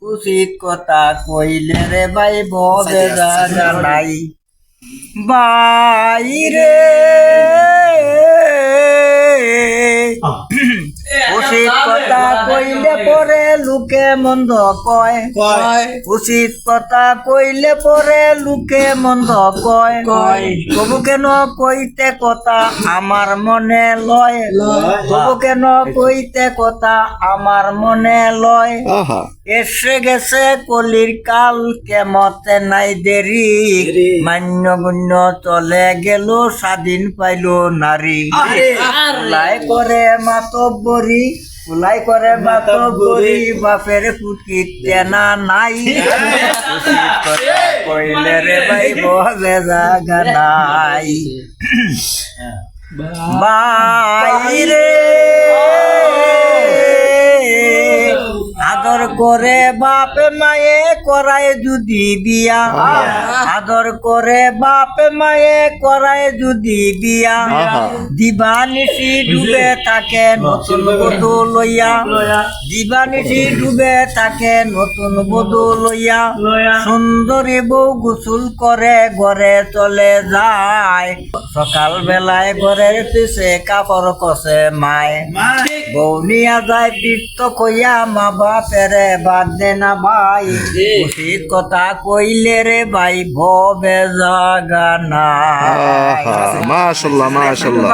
উচিত কথা কইলে রে ভাই ববে জানাই বাইরে উচিত কথা কইলে পরে লোকে মন্দ কয় উচিত কথা কইলে পরে লোকে মন্দ কয় তবু কেন কইতে কথা আমার মনে লয় তবু কেন কইতে কথা আমার মনে লয় এসে গেছে কলির কাল কেমতে নাই দেরি মান্য গুণ্য চলে গেল স্বাধীন পাইল নারী লাই করে মাতব্বরি ফুলাই করে মাতব্বরি বাপের কুটি তেনা নাই কইলে রে ভাই বলে জাগা নাই বাইরে আদর করে বাপে মায়ে করায় যদি বিয়া আদর করে বাপে মায়ে করায় যদি বিয়া দিবানিশি ডুবে থাকে নতুন বধূ লইয়া দিবানিশি ডুবে থাকে নতুন বধূ লইয়া সুন্দরী বউ গোসল করে ঘরে চলে যায় সকাল বেলায় ঘরের পিছে কাপড় কষে মায় বউ নিয়া যায় বৃত্ত কইয়া মা বাপেরে বাদ দে না ভাই উচিত কথা কইলে রে ভাই ভবে জাগা নাই। মাশাআল্লাহ মাশাআল্লাহ।